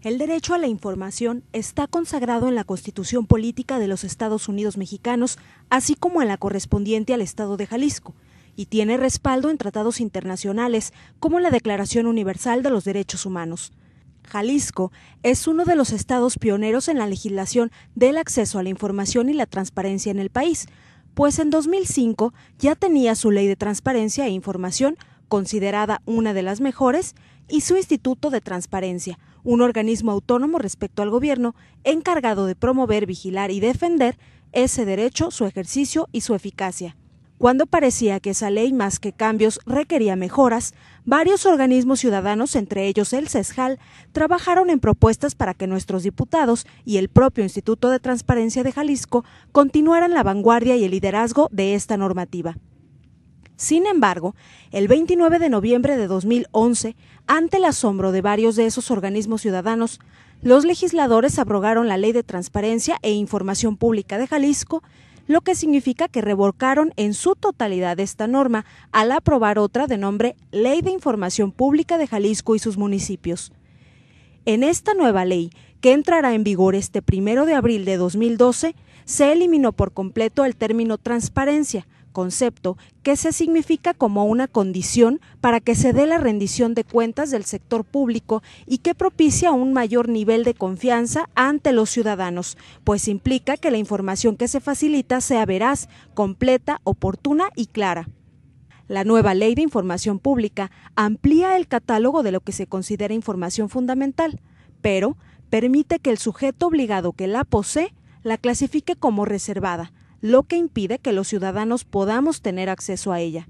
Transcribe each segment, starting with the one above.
El derecho a la información está consagrado en la Constitución Política de los Estados Unidos Mexicanos, así como en la correspondiente al Estado de Jalisco, y tiene respaldo en tratados internacionales como la Declaración Universal de los Derechos Humanos. Jalisco es uno de los estados pioneros en la legislación del acceso a la información y la transparencia en el país, pues en 2005 ya tenía su Ley de Transparencia e Información, considerada una de las mejores, y su Instituto de Transparencia, un organismo autónomo respecto al gobierno, encargado de promover, vigilar y defender ese derecho, su ejercicio y su eficacia. Cuando parecía que esa ley, más que cambios, requería mejoras, varios organismos ciudadanos, entre ellos el CESJAL, trabajaron en propuestas para que nuestros diputados y el propio Instituto de Transparencia de Jalisco continuaran la vanguardia y el liderazgo de esta normativa. Sin embargo, el 29 de noviembre de 2011, ante el asombro de varios de esos organismos ciudadanos, los legisladores abrogaron la Ley de Transparencia e Información Pública de Jalisco, lo que significa que revocaron en su totalidad esta norma al aprobar otra de nombre Ley de Información Pública de Jalisco y sus municipios. En esta nueva ley, que entrará en vigor este 1 de abril de 2012, se eliminó por completo el término transparencia, concepto que se significa como una condición para que se dé la rendición de cuentas del sector público y que propicia un mayor nivel de confianza ante los ciudadanos, pues implica que la información que se facilita sea veraz, completa, oportuna y clara. La nueva Ley de Información Pública amplía el catálogo de lo que se considera información fundamental, pero permite que el sujeto obligado que la posee la clasifique como reservada, lo que impide que los ciudadanos podamos tener acceso a ella.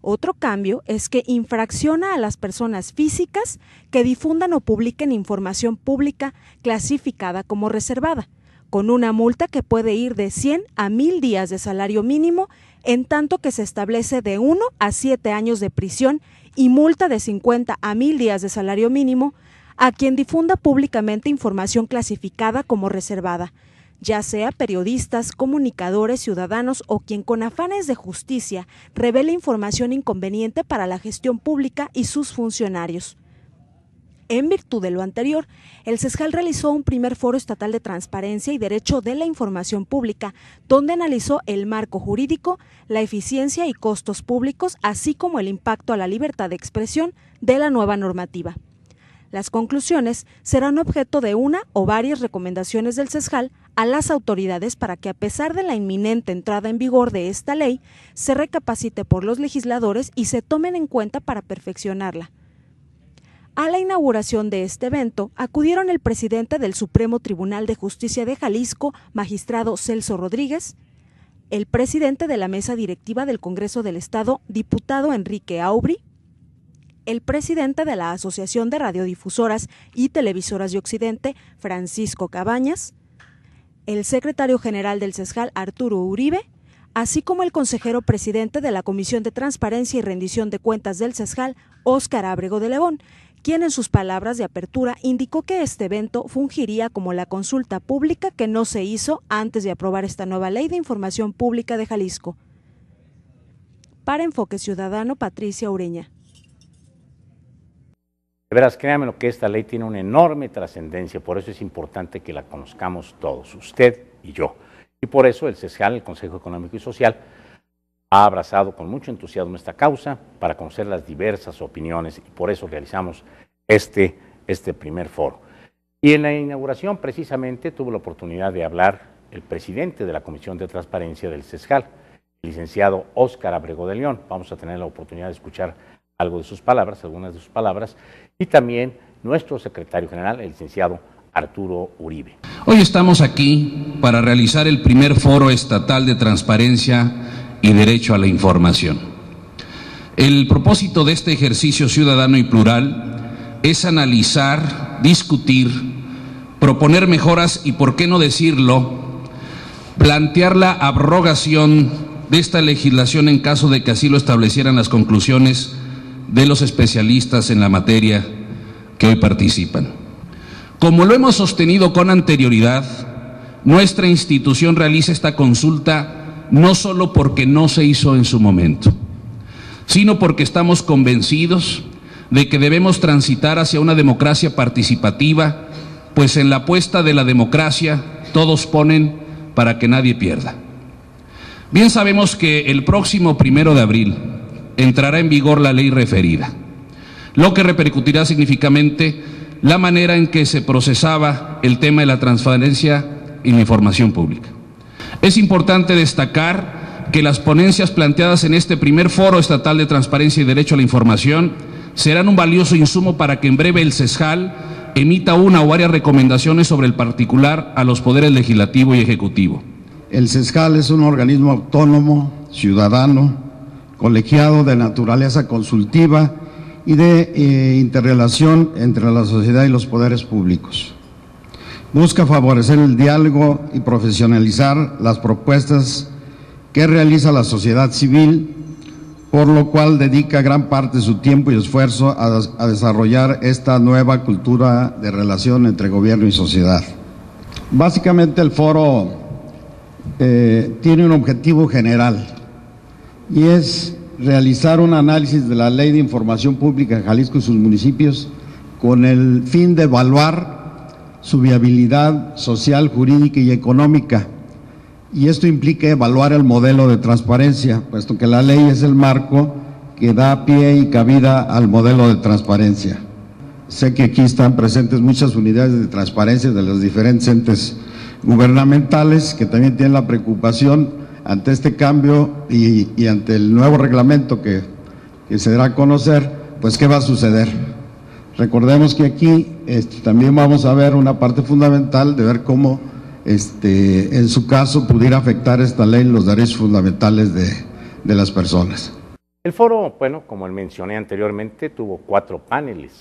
Otro cambio es que infracciona a las personas físicas que difundan o publiquen información pública clasificada como reservada, con una multa que puede ir de 100 a 1,000 días de salario mínimo, en tanto que se establece de 1 a 7 años de prisión y multa de 50 a 1,000 días de salario mínimo a quien difunda públicamente información clasificada como reservada, ya sea periodistas, comunicadores, ciudadanos o quien con afanes de justicia revele información inconveniente para la gestión pública y sus funcionarios. En virtud de lo anterior, el CESJAL realizó un primer foro estatal de transparencia y derecho de la información pública, donde analizó el marco jurídico, la eficiencia y costos públicos, así como el impacto a la libertad de expresión de la nueva normativa. Las conclusiones serán objeto de una o varias recomendaciones del CESJAL a las autoridades para que, a pesar de la inminente entrada en vigor de esta ley, se recapacite por los legisladores y se tomen en cuenta para perfeccionarla. A la inauguración de este evento acudieron el presidente del Supremo Tribunal de Justicia de Jalisco, magistrado Celso Rodríguez, el presidente de la mesa directiva del Congreso del Estado, diputado Enrique Aubry, el presidente de la Asociación de Radiodifusoras y Televisoras de Occidente, Francisco Cabañas, el secretario general del CESJAL, Arturo Uribe, así como el consejero presidente de la Comisión de Transparencia y Rendición de Cuentas del CESJAL, Óscar Ábrego de León, quien en sus palabras de apertura indicó que este evento fungiría como la consulta pública que no se hizo antes de aprobar esta nueva Ley de Información Pública de Jalisco. Para Enfoque Ciudadano, Patricia Ureña. De veras, créanme lo que esta ley tiene una enorme trascendencia, por eso es importante que la conozcamos todos, usted y yo. Y por eso el CESJAL, el Consejo Económico y Social, ha abrazado con mucho entusiasmo esta causa para conocer las diversas opiniones y por eso realizamos este primer foro. Y en la inauguración precisamente tuvo la oportunidad de hablar el presidente de la Comisión de Transparencia del CESJAL, el licenciado Óscar Ábrego de León. Vamos a tener la oportunidad de escuchar algo de sus palabras, algunas de sus palabras, y también nuestro secretario general, el licenciado Arturo Uribe. Hoy estamos aquí para realizar el primer foro estatal de transparencia y derecho a la información. El propósito de este ejercicio ciudadano y plural es analizar, discutir, proponer mejoras y, por qué no decirlo, plantear la abrogación de esta legislación en caso de que así lo establecieran las conclusiones de los especialistas en la materia que hoy participan. Como lo hemos sostenido con anterioridad, nuestra institución realiza esta consulta no solo porque no se hizo en su momento, sino porque estamos convencidos de que debemos transitar hacia una democracia participativa, pues en la apuesta de la democracia todos ponen para que nadie pierda. Bien sabemos que el próximo 1 de abril entrará en vigor la ley referida, lo que repercutirá significativamente la manera en que se procesaba el tema de la transparencia y la información pública. Es importante destacar que las ponencias planteadas en este primer foro estatal de transparencia y derecho a la información serán un valioso insumo para que en breve el CESJAL emita una o varias recomendaciones sobre el particular a los poderes legislativo y ejecutivo. El CESJAL es un organismo autónomo, ciudadano, colegiado de naturaleza consultiva y de interrelación entre la sociedad y los poderes públicos. Busca favorecer el diálogo y profesionalizar las propuestas que realiza la sociedad civil, por lo cual dedica gran parte de su tiempo y esfuerzo a desarrollar esta nueva cultura de relación entre gobierno y sociedad. Básicamente el foro tiene un objetivo general y es realizar un análisis de la Ley de Información Pública en Jalisco y sus municipios con el fin de evaluar su viabilidad social, jurídica y económica. Y esto implica evaluar el modelo de transparencia, puesto que la ley es el marco que da pie y cabida al modelo de transparencia. Sé que aquí están presentes muchas unidades de transparencia de los diferentes entes gubernamentales que también tienen la preocupación ante este cambio y ante el nuevo reglamento que se dará a conocer, pues qué va a suceder. Recordemos que aquí también vamos a ver una parte fundamental de ver cómo en su caso pudiera afectar esta ley los derechos fundamentales de las personas. El foro, bueno, como mencioné anteriormente, tuvo 4 paneles.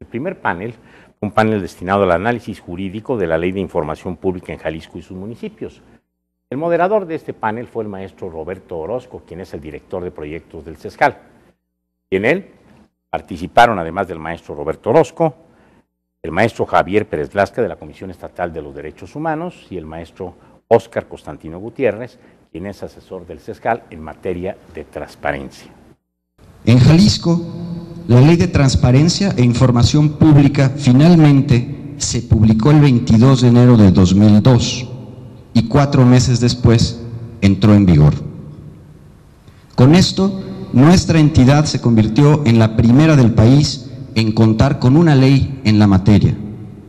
El primer panel fue un panel destinado al análisis jurídico de la Ley de Información Pública en Jalisco y sus municipios. El moderador de este panel fue el maestro Roberto Orozco, quien es el director de proyectos del CESJAL. Y en él participaron, además del maestro Roberto Orozco, el maestro Javier Pérez Lasca de la Comisión Estatal de los Derechos Humanos y el maestro Óscar Constantino Gutiérrez, quien es asesor del CESJAL en materia de transparencia. En Jalisco, la Ley de Transparencia e Información Pública finalmente se publicó el 22 de enero de 2002 y 4 meses después entró en vigor. Con esto, nuestra entidad se convirtió en la primera del país en contar con una ley en la materia,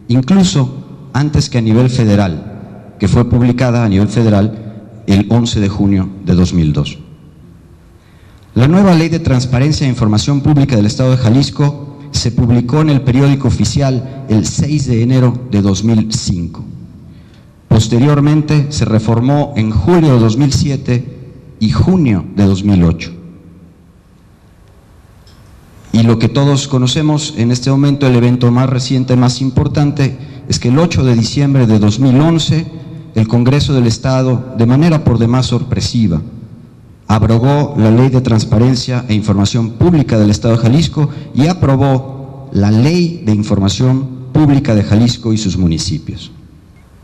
incluso antes que a nivel federal, que fue publicada a nivel federal el 11 de junio de 2002. La nueva Ley de Transparencia e Información Pública del Estado de Jalisco se publicó en el periódico oficial el 6 de enero de 2005. Posteriormente se reformó en julio de 2007 y junio de 2008. Y lo que todos conocemos en este momento, el evento más reciente, más importante, es que el 8 de diciembre de 2011, el Congreso del Estado, de manera por demás sorpresiva, abrogó la Ley de Transparencia e Información Pública del Estado de Jalisco y aprobó la Ley de Información Pública de Jalisco y sus municipios.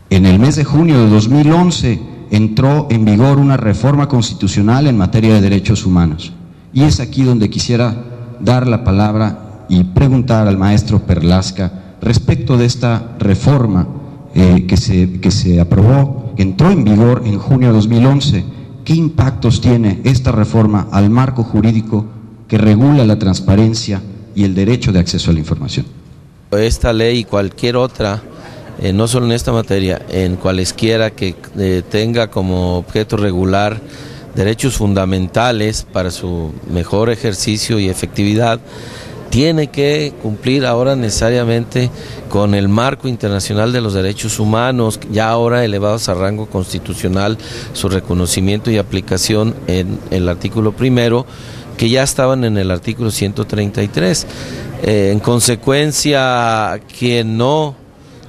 En el mes de junio de 2011 entró en vigor una reforma constitucional en materia de derechos humanos. Y es aquí donde quisiera dar la palabra y preguntar al maestro Perlasca respecto de esta reforma que se aprobó, que entró en vigor en junio de 2011. ¿Qué impactos tiene esta reforma al marco jurídico que regula la transparencia y el derecho de acceso a la información? Esta ley y cualquier otra, no solo en esta materia, en cualesquiera que tenga como objeto regular derechos fundamentales para su mejor ejercicio y efectividad, tiene que cumplir ahora necesariamente con el marco internacional de los derechos humanos, ya ahora elevados a rango constitucional, su reconocimiento y aplicación en el artículo 1, que ya estaban en el artículo 133. En consecuencia, quien no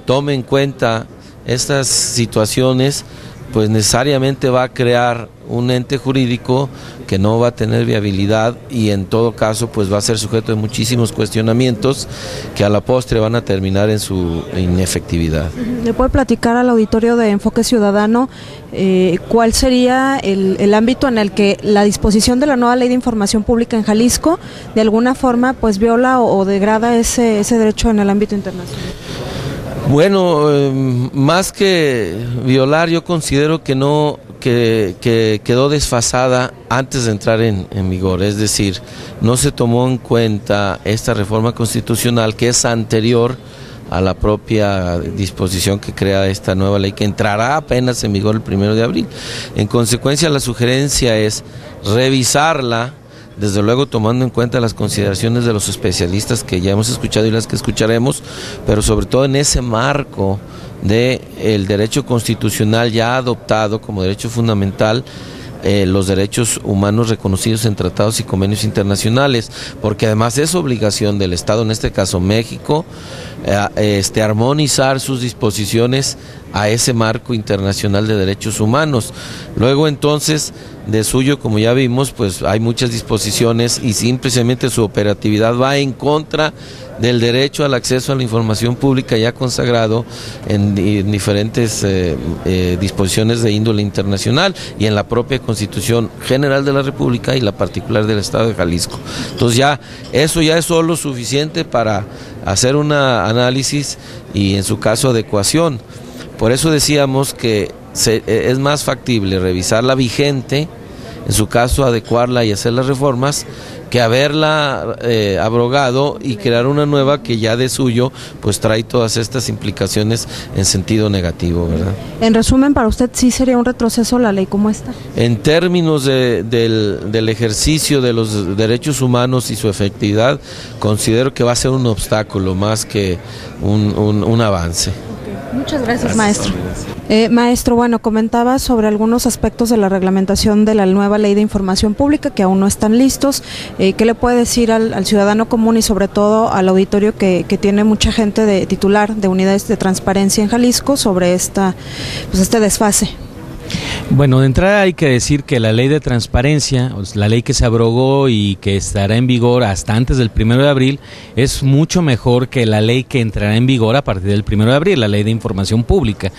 tome en cuenta estas situaciones pues necesariamente va a crear un ente jurídico que no va a tener viabilidad y en todo caso pues va a ser sujeto de muchísimos cuestionamientos que a la postre van a terminar en su inefectividad. ¿Le puede platicar al auditorio de Enfoque Ciudadano cuál sería el ámbito en el que la disposición de la nueva Ley de Información Pública en Jalisco de alguna forma pues viola o degrada ese derecho en el ámbito internacional? Bueno, más que violar, yo considero que no, que quedó desfasada antes de entrar en vigor, es decir, no se tomó en cuenta esta reforma constitucional que es anterior a la propia disposición que crea esta nueva ley, que entrará apenas en vigor el 1 de abril. En consecuencia, la sugerencia es revisarla, desde luego tomando en cuenta las consideraciones de los especialistas que ya hemos escuchado y las que escucharemos, pero sobre todo en ese marco del derecho constitucional ya adoptado como derecho fundamental, los derechos humanos reconocidos en tratados y convenios internacionales, porque además es obligación del Estado, en este caso México, armonizar sus disposiciones a ese marco internacional de derechos humanos. Luego entonces, de suyo, como ya vimos, pues hay muchas disposiciones y simplemente su operatividad va en contra del derecho al acceso a la información pública ya consagrado en diferentes disposiciones de índole internacional y en la propia Constitución General de la República y la particular del Estado de Jalisco. Entonces eso ya es solo suficiente para hacer un análisis y en su caso adecuación. Por eso decíamos que es más factible revisar la vigente, en su caso adecuarla y hacer las reformas, que haberla abrogado y crear una nueva que ya de suyo pues trae todas estas implicaciones en sentido negativo, ¿verdad? En resumen, para usted sí sería un retroceso la ley como esta. En términos del ejercicio de los derechos humanos y su efectividad, considero que va a ser un obstáculo más que un avance. Muchas gracias, maestro. Maestro, bueno, comentaba sobre algunos aspectos de la reglamentación de la nueva Ley de Información Pública que aún no están listos. ¿Qué le puede decir al ciudadano común y sobre todo al auditorio que tiene mucha gente de titular de unidades de transparencia en Jalisco sobre este desfase? Bueno, de entrada hay que decir que la ley de transparencia, la ley que se abrogó y que estará en vigor hasta antes del 1 de abril, es mucho mejor que la ley que entrará en vigor a partir del 1 de abril, la ley de información pública.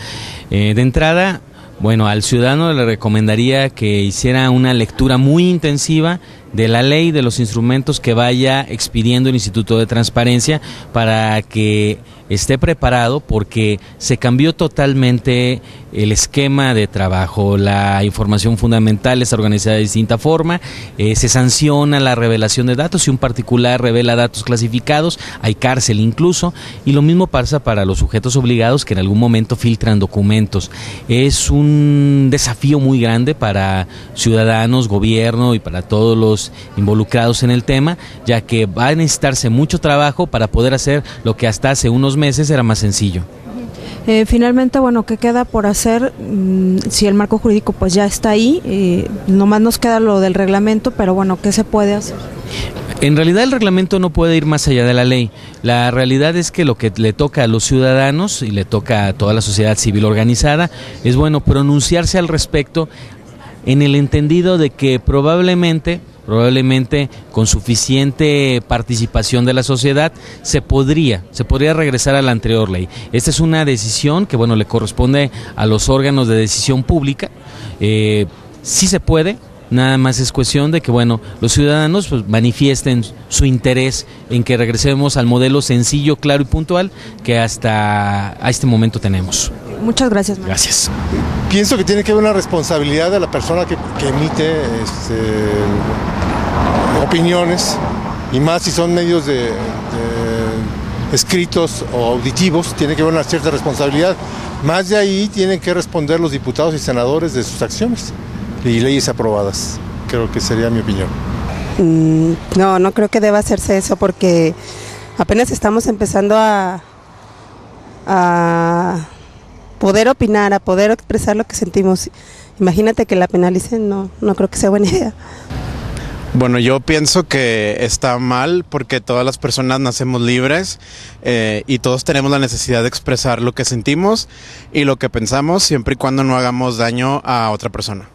De entrada, bueno, al ciudadano le recomendaría que hiciera una lectura muy intensiva de la ley, de los instrumentos que vaya expidiendo el Instituto de Transparencia para que esté preparado, porque se cambió totalmente el esquema de trabajo. La información fundamental está organizada de distinta forma, se sanciona la revelación de datos. Si un particular revela datos clasificados, hay cárcel incluso, y lo mismo pasa para los sujetos obligados que en algún momento filtran documentos. Es un desafío muy grande para ciudadanos, gobierno y para todos los involucrados en el tema, ya que va a necesitarse mucho trabajo para poder hacer lo que hasta hace unos meses era más sencillo. Finalmente, bueno, ¿qué queda por hacer? Si el marco jurídico pues ya está ahí, nomás nos queda lo del reglamento, pero bueno, ¿qué se puede hacer? En realidad el reglamento no puede ir más allá de la ley. La realidad es que lo que le toca a los ciudadanos y le toca a toda la sociedad civil organizada es, bueno, pronunciarse al respecto en el entendido de que probablemente con suficiente participación de la sociedad se podría regresar a la anterior ley. Esta es una decisión que, bueno, le corresponde a los órganos de decisión pública. Sí se puede, nada más es cuestión de que, bueno, los ciudadanos pues manifiesten su interés en que regresemos al modelo sencillo, claro y puntual que hasta a este momento tenemos. Muchas gracias, maestro. Gracias. Pienso que tiene que haber una responsabilidad de la persona que emite opiniones, y más si son medios de escritos o auditivos, tiene que haber una cierta responsabilidad. Más de ahí tienen que responder los diputados y senadores de sus acciones y leyes aprobadas. Creo que sería mi opinión. No creo que deba hacerse eso, porque apenas estamos empezando a poder opinar, a poder expresar lo que sentimos. Imagínate que la penalicen, no creo que sea buena idea. Bueno, yo pienso que está mal porque todas las personas nacemos libres y todos tenemos la necesidad de expresar lo que sentimos y lo que pensamos siempre y cuando no hagamos daño a otra persona.